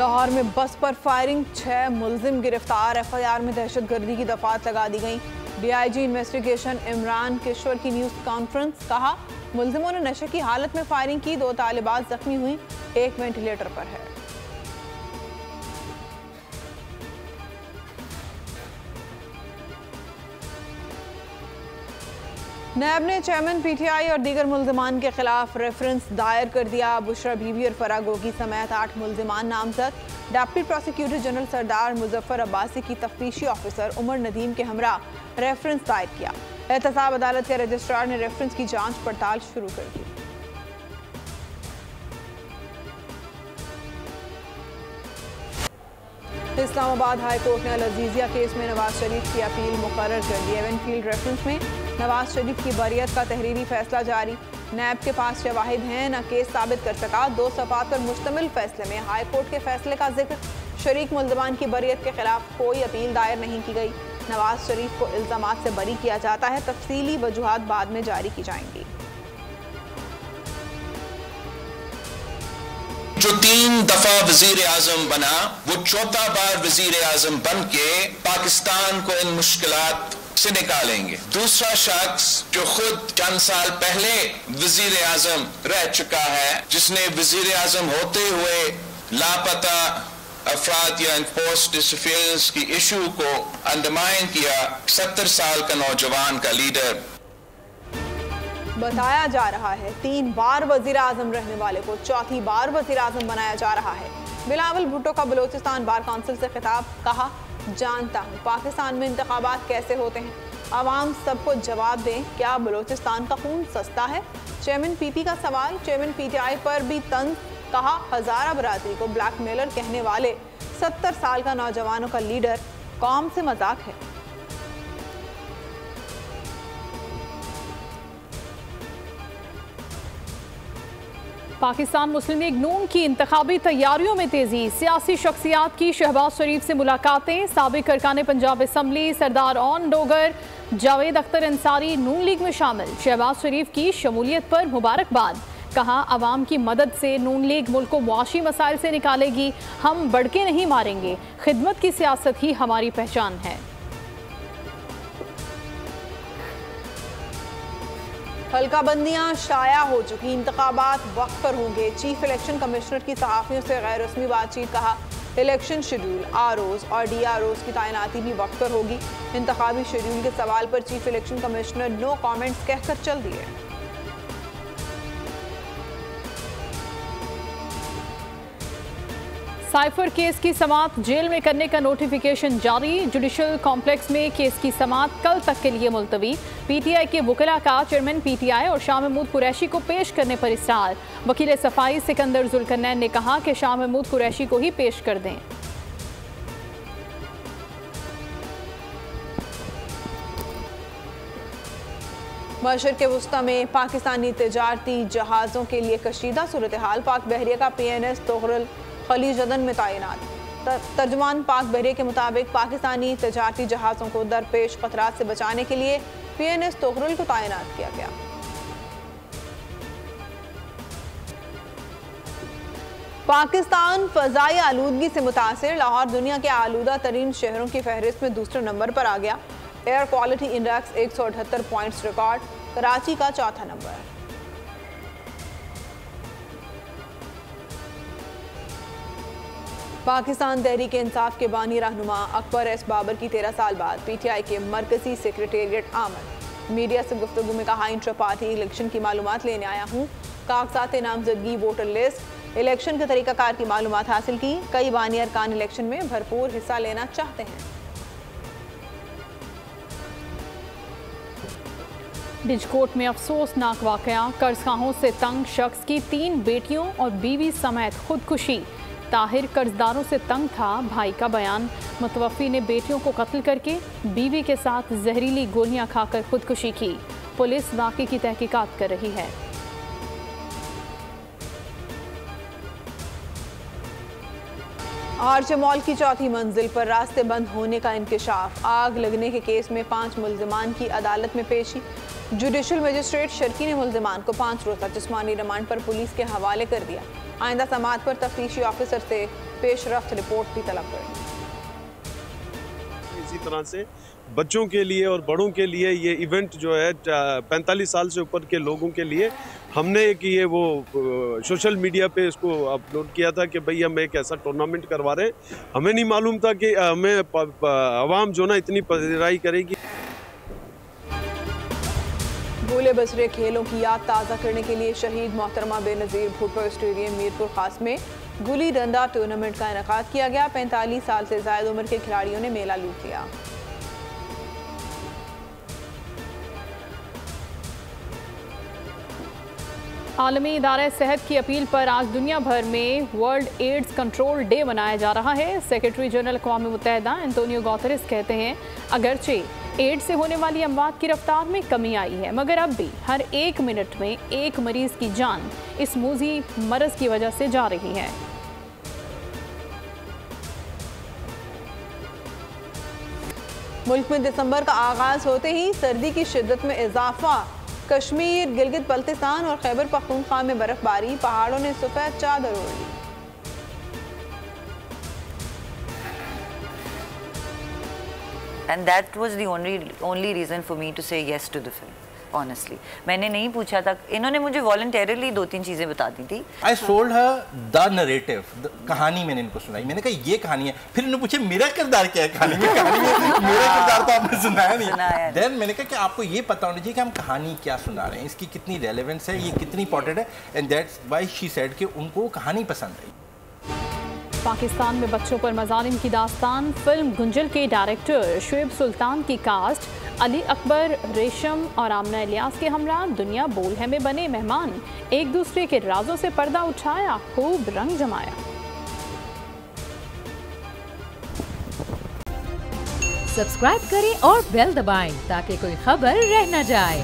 लाहौर में बस पर फायरिंग, 6 मुलजिम गिरफ्तार। एफआईआर में दहशतगर्दी की दफात लगा दी गई। डीआईजी इन्वेस्टिगेशन इमरान किशोर की न्यूज़ कॉन्फ्रेंस। कहा, मुलजिमों ने नशे की हालत में फायरिंग की, 2 तालिबात जख्मी हुई, 1 वेंटिलेटर पर है। नैब ने चेयरमैन पीटीआई और दीगर मुलजिमान के खिलाफ रेफरेंस दायर कर दिया। बुशरा बीबी और फराह गोगी समेत 8 मुलजिमान नामजद। डिप्टी प्रोसिक्यूटर जनरल सरदार मुजफ्फर अब्बासी की तफ्तीशी ऑफिसर उमर नदीम के हमरा रेफरेंस दायर किया। एहतसाब अदालत के रजिस्ट्रार ने रेफरेंस की जांच पड़ताल शुरू कर दी। इस्लामाबाद हाई कोर्ट ने अल अजीजिया केस में नवाज शरीफ की अपील मुकर्रर कर दी। एवनफील्ड रेफरेंस में नवाज शरीफ की बरियत का तहरीरी फैसला जारी। नैब के पास शवाहिद हैं, न केस साबित कर सका। 2 सफ़ात पर मुश्तमिल फैसले में हाई कोर्ट के फैसले का जिक्र। शरीक मुल्ज़मान की बरियत के खिलाफ कोई अपील दायर नहीं की गई। नवाज शरीफ को इल्ज़ामात से बरी किया जाता है। तफसीली वजूहात बाद में जारी की जाएंगी। जो 3 दफा वजीर आजम बना, वो 4था बार वजीर आजम बन के पाकिस्तान को इन मुश्किलात से निकालेंगे। दूसरा शख्स जो खुद चंद साल पहले वजीर आजम रह चुका है, जिसने वजीर आजम होते हुए लापता अफराद या एनफोर्स्ड डिसअपियरेंस की इशू को अंडरमाइन किया, 70 साल का नौजवान का लीडर बताया जा रहा है। 3 बार वजीर आजम रहने वाले को 4थी बार वजीर आजम बनाया जा रहा है। बिलावल भुट्टो का बलोचिस्तान बार काउंसिल से खिताब। कहा, जानता हूँ पाकिस्तान में इंतखाबात कैसे होते हैं, आवाम सबको जवाब दें, क्या बलोचिस्तान का खून सस्ता है? चेयरमैन पीपी का सवाल। चेयरमैन पीटीआई पर भी तंज। कहा, हजारा बरादरी को ब्लैकमेलर कहने वाले 70 साल का नौजवानों का लीडर कौम से मजाक है। पाकिस्तान मुस्लिम लीग नून की इंतखाबी तैयारियों में तेजी। सियासी शख्सियात की शहबाज शरीफ से मुलाकातें। साबिक अरकान पंजाब असम्बली सरदार ओन डोगर, जावेद अख्तर अंसारी नून लीग में शामिल। शहबाज शरीफ की शमूलियत पर मुबारकबाद। कहा, आवाम की मदद से नून लीग मुल्क को मुआशी मसाइल से निकालेगी। हम बढ़के नहीं मारेंगे, खिदमत की सियासत ही हमारी पहचान है। हल्का बंदियां शाया हो चुकी, इंतखाबात वक्त पर होंगे। चीफ इलेक्शन कमिश्नर की सहाफ़ियों से गैर रस्मी बातचीत। कहा, इलेक्शन शेड्यूल, आरओज और डीआरओज की तैनाती भी वक्त पर होगी। इंतखाबी शेड्यूल के सवाल पर chief election commissioner no comments कहकर चल दिए। साइफर केस की समाअत जेल में करने का नोटिफिकेशन जारी। जुडिशल कॉम्प्लेक्स में केस की समाअत कल तक के लिए मुलतवी। पीटीआई के वकीला का चेयरमैन पीटीआई और शाह महमूद कुरैशी को पेश करने पर इस्रार। वकील सफाई सिकंदर जुल्करनैन ने कहा कि शाह महमूद कुरैशी को ही पेश कर दें। मशरिक़ वुस्ता में पाकिस्तानी तजारती जहाज़ों के लिए कशीदा सूरत हाल। पाक बहरिया का PNS तोगरुल खलीज अदन में तैनात। तर्जुमान पाक बहरिया के मुताबिक पाकिस्तानी तजारती जहाज़ों को दरपेश खतरात से बचाने के लिए PNS तोगरुल को तैनात किया गया। पाकिस्तान फ़ज़ाई आलूदगी से मुतासिर। लाहौर दुनिया के आलूदा तरीन शहरों की फहरिस्त में दूसरे नंबर पर आ गया। Air quality index 178 points record. Karachi का 4था नंबर। पाकिस्तान तहरीक इंसाफ के बानी रहनुमा अकबर एस बाबर की 13 साल बाद पीटीआई के मरकजी सेक्रेटेरिएट आमद। मीडिया से गुफ्तगू में कहा, इंटर पार्टी इलेक्शन की मालूमात लेने आया हूँ। कागजात नामजदगी, वोटर लिस्ट, इलेक्शन के तरीकाकार की मालूमात हासिल की। कई बानी अरकान इलेक्शन में भरपूर हिस्सा लेना चाहते हैं। डिजकोट में अफसोसनाक वाकया। कर्जखाहों से तंग शख्स की 3 बेटियों और बीवी समेत खुदकुशी। ताहिर कर्जदारों से तंग था, भाई का बयान। मुतवफ़ी ने बेटियों को कत्ल करके बीवी के साथ जहरीली गोलियां खाकर खुदकुशी की। पुलिस वाक़े की तहकीकात कर रही है। आरजे मॉल की 4थी मंजिल पर रास्ते बंद होने का इंकशाफ। आग लगने के केस में 5 मुल्ज़िमान की अदालत में पेशी। जुडिशल मजिस्ट्रेट शर्की ने मुल्ज़िमान को 5 रोज़ा जिस्मानी रिमांड पर पुलिस के हवाले कर दिया। आइंदा समाअत पर तफ्तीशी ऑफिसर से पेशरफ्त रिपोर्ट भी तलब करेंगे। इसी तरह से बच्चों के लिए और बड़ों के लिए ये इवेंट जो है 45 साल से ऊपर के लोगों के लिए हमने एक ये वो सोशल मीडिया पे इसको अपलोड किया था कि भाई हम एक ऐसा टूर्नामेंट करवा रहे हैं। हमें नहीं मालूम था कि हमें आवाम जो ना इतनी पजराई करेगी। भूले बसरे खेलों की याद ताज़ा करने के लिए शहीद मोहतरमा बेनज़ीर भुट्टो स्टेडियम मीरपुर खास में गुली डंडा टूर्नामेंट का इनेकाद किया गया। 45 साल से ज़ायद उम्र के खिलाड़ियों ने मेला लूट लिया। आलमी इदारा सेहत की अपील पर आज दुनिया भर में वर्ल्ड एड्स कंट्रोल डे मनाया जा रहा है। सेक्रेटरी जनरल अक़वाम मुत्तहिदा एंटोनियो गुतेरेस कहते हैं, अगरचे एड्स से होने वाली अमवात की रफ्तार में कमी आई है, मगर अब भी हर 1 मिनट में एक मरीज की जान इस मूजी मरज की वजह से जा रही है। मुल्क में दिसंबर का आगाज होते ही सर्दी की शिद्दत में इजाफा। कश्मीर, गिलगित बल्तिस्तान और खैबर पख्तूनख्वा में बर्फबारी, पहाड़ों ने सफेद चादर ओढ़ ली। And that was the only reason for me to say yes to the film. Honestly, मैंने नहीं पूछा था, इन्होंने मुझे वॉलंटरली 2-3 चीजें बता दी थी। I told her the narrative, कहानी मैंने इनको सुनाई। मैंने कहा ये कहानी है। फिर इन्होंने पूछा मेरा किरदार क्या है कहानी में? कहानी में मेरा किरदार तो आपने सुनाया नहीं। Then मैंने कहा कि आपको ये पता होना चाहिए कि हम कहानी क्या सुना रहे हैं, इसकी कितनी रेलेवेंस है, ये कितनी इंपॉर्टेंट है। And that's why she said कि उनको कहानी पसंद आई। पाकिस्तान में बच्चों पर मज़ालिम की दास्तान। फिल्म गुंजल के डायरेक्टर शुएब सुल्तान की कास्ट अली अकबर, रेशम और आमना इलियास के हमरा दुनिया बोल है में बने मेहमान। एक दूसरे के राजों से पर्दा उठाया, खूब रंग जमाया। सब्सक्राइब करें और बेल दबाएं ताकि कोई खबर रह न जाए।